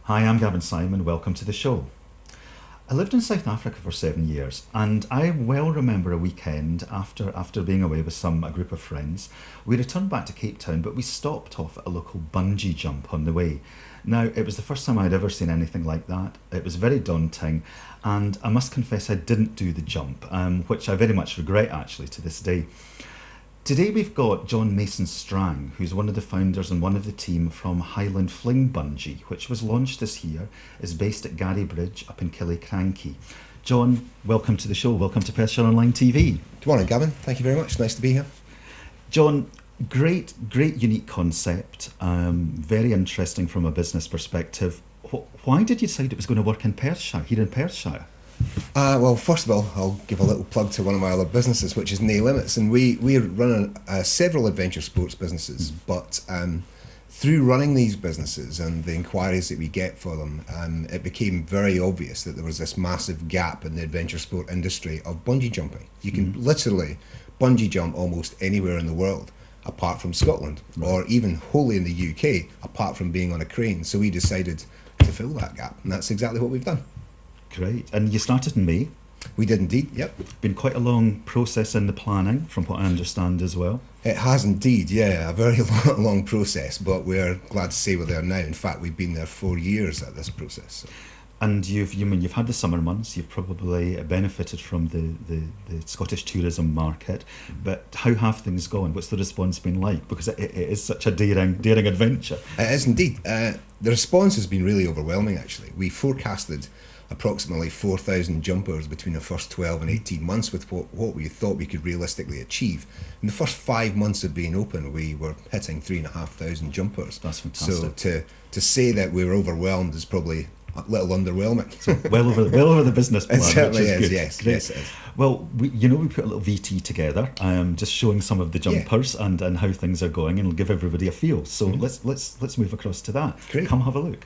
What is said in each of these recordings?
Hi, I'm Gavin Sime and welcome to the show. I lived in South Africa for 7 years, and I well remember a weekend after being away with a group of friends. We returned back to Cape Town, but we stopped off at a local bungee jump on the way. Now, it was the first time I'd ever seen anything like that. It was very daunting, and I must confess I didn't do the jump, which I very much regret actually to this day. Today we've got John Masson-Strang, who's one of the founders and one of the team from Highland Fling Bungee, which was launched this year, is based at Gary Bridge up in Killiecrankie. John, welcome to the show. Welcome to Perthshire Online TV. Good morning, Gavin. Thank you very much. Nice to be here. John, great unique concept. Very interesting from a business perspective. Why did you decide it was going to work in Perthshire, here in Perthshire? Well, first of all, I'll give a little plug to one of my other businesses, which is No Limits, and we run several adventure sports businesses. But through running these businesses and the inquiries that we get for them, it became very obvious that there was this massive gap in the adventure sport industry of bungee jumping. You can literally bungee jump almost anywhere in the world, apart from Scotland, or even wholly in the UK, apart from being on a crane. So we decided to fill that gap, and that's exactly what we've done. Great. And you started in May? We did indeed, yep. Been quite a long process in the planning, from what I understand as well. It has indeed, yeah, a very long process, but we're glad to say we're there now. In fact, we've been there 4 years at this process. So. And you've had the summer months, you've probably benefited from the Scottish tourism market, but how have things gone? What's the response been like? Because it is such a daring adventure. It is indeed. The response has been really overwhelming, actually. We forecasted approximately 4,000 jumpers between the first 12 and 18 months with what we thought we could realistically achieve. In the first 5 months of being open, we were hitting 3,500 jumpers. That's fantastic. So to say that we were overwhelmed is probably a little underwhelming. So well over the business plan. It certainly which is is, good. yes. Great. Yes, it is. Well, we put a little VT together, just showing some of the jumpers and how things are going, and it'll give everybody a feel. So let's move across to that. Great. Come have a look.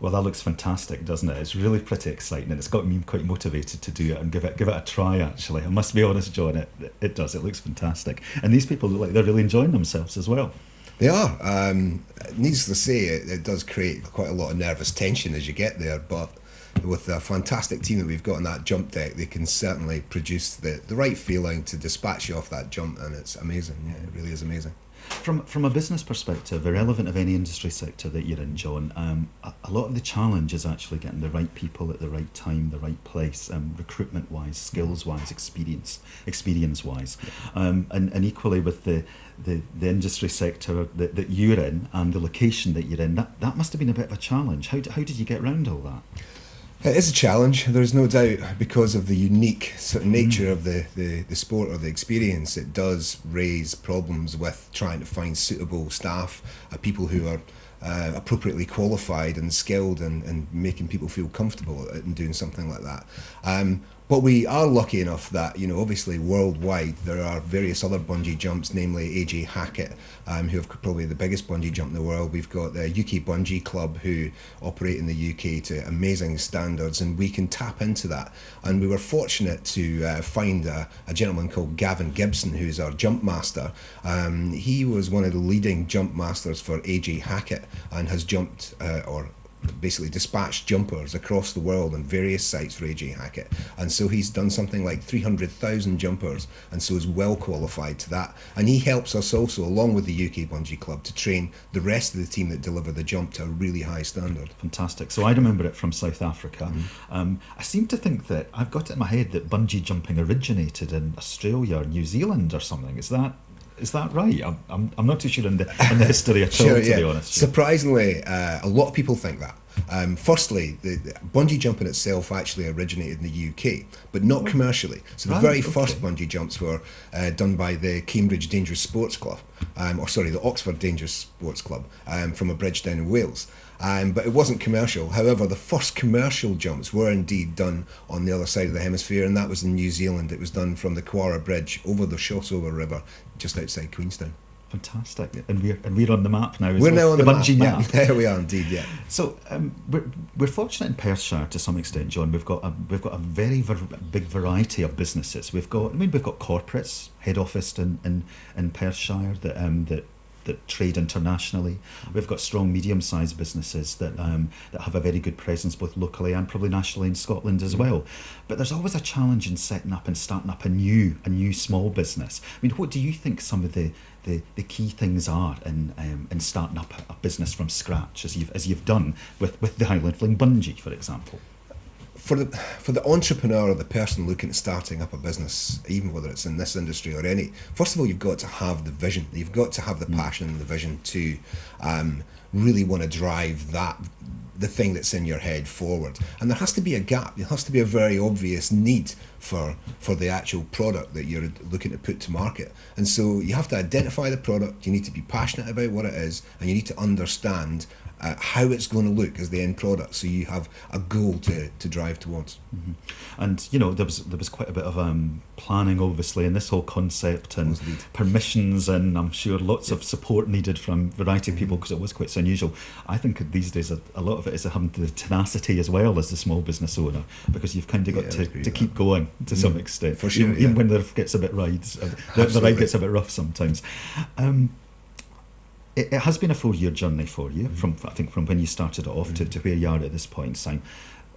Well, that looks fantastic, doesn't it? It's really pretty exciting, and it's got me quite motivated to do it and give it a try. Actually, I must be honest, John, it does. It looks fantastic, and these people look like they're really enjoying themselves as well. They are. Needless to say, it does create quite a lot of nervous tension as you get there, but with the fantastic team that we've got on that jump deck, they can certainly produce the right feeling to dispatch you off that jump, and it's amazing. Yeah, it really is amazing. From a business perspective, irrelevant of any industry sector that you're in, John, a lot of the challenge is actually getting the right people at the right time, the right place, recruitment-wise, skills-wise, experience-wise. And equally with the industry sector that you're in and the location that you're in, that must have been a bit of a challenge. How did you get around all that? It is a challenge, there's no doubt, because of the unique sort of nature of the sport or the experience. It does raise problems with trying to find suitable staff, people who are appropriately qualified and skilled, and making people feel comfortable in doing something like that. But we are lucky enough that, obviously worldwide there are various other bungee jumps, namely AJ Hackett, who have probably the biggest bungee jump in the world. We've got the UK Bungee Club, who operate in the UK to amazing standards, and we can tap into that. And we were fortunate to find a gentleman called Gavin Gibson, who's our jump master. He was one of the leading jump masters for AJ Hackett and has jumped or basically dispatched jumpers across the world on various sites for AJ Hackett, and so he's done something like 300,000 jumpers, and so is well qualified to that. And he helps us also, along with the UK Bungee Club, to train the rest of the team that deliver the jump to a really high standard. Fantastic. So I remember it from South Africa. I seem to think that I've got it in my head that bungee jumping originated in Australia or New Zealand or something. Is that right? I'm not too sure in the history at all, to be honest. Surprisingly, a lot of people think that. Firstly, the bungee jumping itself actually originated in the UK, but not commercially. So the very first bungee jumps were done by the Cambridge Dangerous Sports Club, the Oxford Dangerous Sports Club, from a bridge down in Wales. But it wasn't commercial. However, the first commercial jumps were indeed done on the other side of the hemisphere, and that was in New Zealand. It was done from the Kwara Bridge over the Shosover River, just outside Queenstown. Fantastic, and we're on the map now. We're now on the bungee map. map. There we are indeed. Yeah. So we're fortunate in Perthshire to some extent, John. We've got a very big variety of businesses. We've got corporates, head office in Perthshire that trade internationally. We've got strong medium-sized businesses that have a very good presence both locally and probably nationally in Scotland as well. But there's always a challenge in setting up and starting up a new small business. I mean, what do you think some of the key things are in starting up a business from scratch, as you've done with the Highland Fling Bungee, for example? For the entrepreneur or the person looking at starting up a business, even whether it's in this industry or any, first of all, you've got to have the vision. You've got to have the passion and the vision to really want to drive the thing that's in your head forward. And there has to be a gap. There has to be a very obvious need for the actual product that you're looking to put to market. And so you have to identify the product, you need to be passionate about what it is, and you need to understand how it's going to look as the end product, so you have a goal to drive towards. And there was quite a bit of planning, obviously, in this whole concept, and permissions, and I'm sure lots of support needed from a variety of people, because it was quite so unusual. I think these days a lot of it is having the tenacity as well as the small business owner, because you've kind of got to keep going to some extent, for sure, even when the ride gets a bit rough sometimes. It has been a 4-year journey for you, from when you started off to where you are at this point, Sime.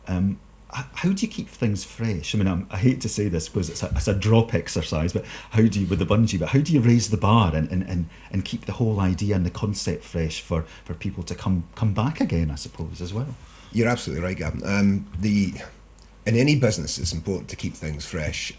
How do you keep things fresh? I mean, I hate to say this because it's a drop exercise, but how do you, with the bungee, but how do you raise the bar and keep the whole idea and the concept fresh for people to come back again, I suppose, as well? You're absolutely right, Gavin. In any business, it's important to keep things fresh.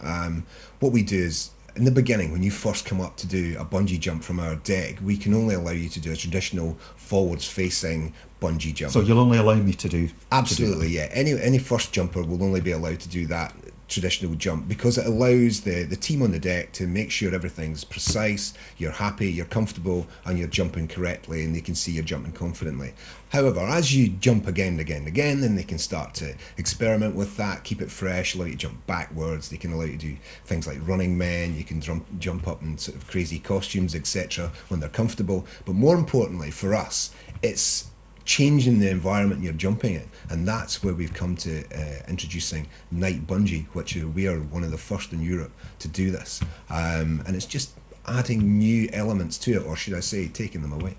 What we do is, in the beginning, when you first come up to do a bungee jump from our deck, we can only allow you to do a traditional forwards-facing bungee jump. So you'll only allow me to do... Absolutely, yeah. Any first jumper will only be allowed to do that traditional jump, because it allows the team on the deck to make sure everything's precise, you're happy, you're comfortable, and you're jumping correctly, and they can see you're jumping confidently. However, as you jump again and again and again, then they can start to experiment with that, keep it fresh, allow you to jump backwards, they can allow you to do things like running men, you can jump up in sort of crazy costumes, etc., when they're comfortable. But more importantly for us, it's changing the environment you're jumping in, and that's where we've come to introducing night bungee, which we are one of the first in Europe to do this, and it's just adding new elements to it, or should I say taking them away.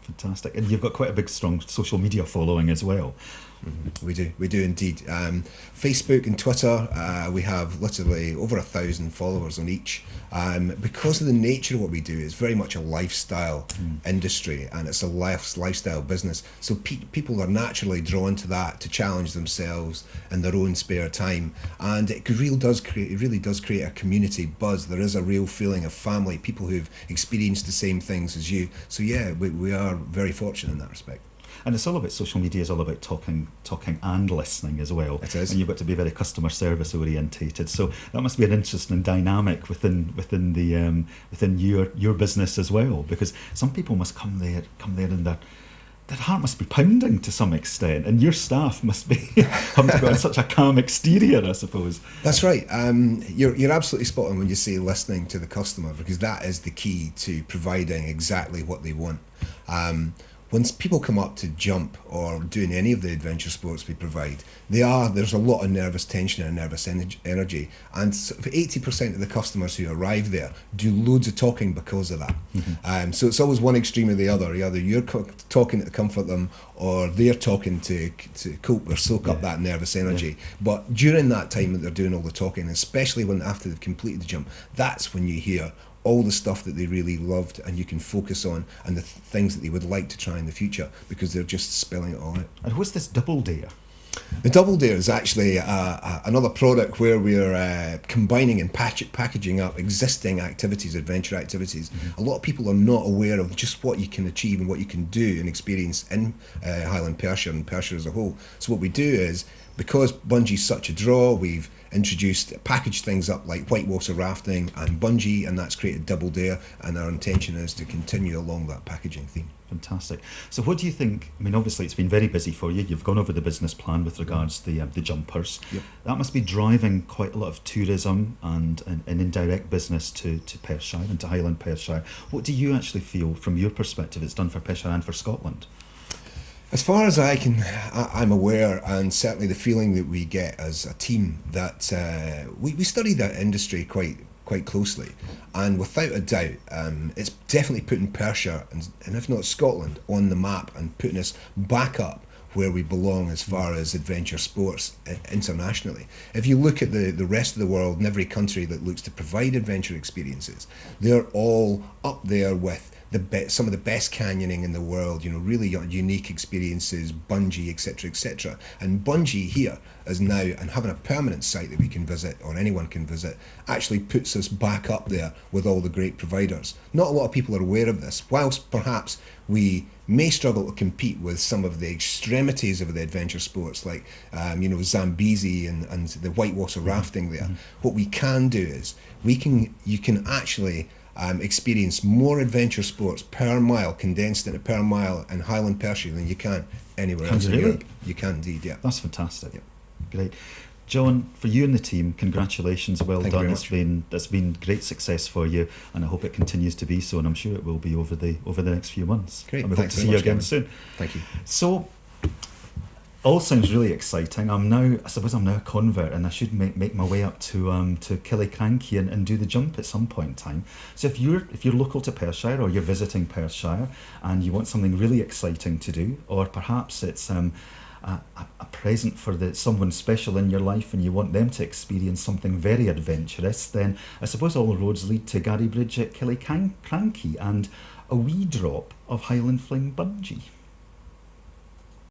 Fantastic. And you've got quite a big strong social media following as well. We do indeed. Facebook and Twitter, we have literally over 1,000 followers on each. Because of the nature of what we do, it's very much a lifestyle industry, and it's a lifestyle business. So people are naturally drawn to that, to challenge themselves in their own spare time. And it really does create a community buzz. There is a real feeling of family, people who've experienced the same things as you. So yeah, we are very fortunate in that respect. And it's all about social media, is all about talking and listening as well. It is. And you've got to be very customer service orientated. So that must be an interesting dynamic within your business as well, because some people must come there and their heart must be pounding to some extent, and your staff must be having to go on such a calm exterior, I suppose. That's right. You're absolutely spot on when you say listening to the customer, because that is the key to providing exactly what they want. When people come up to jump or doing any of the adventure sports we provide, there's a lot of nervous tension and nervous energy, and sort of 80% of the customers who arrive there do loads of talking because of that. So it's always one extreme or the other. Either you're talking to comfort them, or they're talking to cope or soak up that nervous energy. But during that time that they're doing all the talking, especially when after they've completed the jump, that's when you hear all the stuff that they really loved, and you can focus on, and the things that they would like to try in the future, because they're just spelling it all out. And what's this Double Dee? The Double Dee is actually another product where we're combining and packaging up existing activities, adventure activities. A lot of people are not aware of just what you can achieve and what you can do and experience in Highland Perthshire and Perthshire as a whole. So what we do is, because bungee's such a draw, we've packaged things up like whitewater rafting and bungee, and that's created Double Dee, and our intention is to continue along that packaging theme. Fantastic. So what do you think? I mean, obviously it's been very busy for you. You've gone over the business plan with regards to the jumpers. Yep. That must be driving quite a lot of tourism and indirect business to Perthshire and to Highland Perthshire. What do you actually feel, from your perspective, it's done for Perthshire and for Scotland? As far as I'm aware, and certainly the feeling that we get as a team, that we study that industry quite closely, and without a doubt, it's definitely putting Perthshire and if not Scotland on the map, and putting us back up where we belong as far as adventure sports internationally. If you look at the rest of the world, and every country that looks to provide adventure experiences, they're all up there with some of the best canyoning in the world, really unique experiences, bungee, etc. And bungee here is now, and having a permanent site that we can visit, or anyone can visit, actually puts us back up there with all the great providers. Not a lot of people are aware of this, whilst perhaps we may struggle to compete with some of the extremities of the adventure sports, like Zambezi and the whitewater rafting there. What we can do is, you can actually experience more adventure sports per mile, condensed into per mile in Highland Perthshire than you can anywhere else in Europe. You can indeed, yeah. That's fantastic. Yeah. Great. John, for you and the team, congratulations, well Thank you done. very It's been great success for you, and I hope it continues to be so, and I'm sure it will be over the next few months. Great. And we hope to see you again soon. Thank you. So, all sounds really exciting. I suppose I'm now a convert, and I should make my way up to Killiecrankie and do the jump at some point in time. So if you're local to Perthshire, or you're visiting Perthshire, and you want something really exciting to do, or perhaps it's a present for someone special in your life, and you want them to experience something very adventurous, then I suppose all roads lead to Garrybridge at Killiecrankie and a wee drop of Highland Fling Bungee.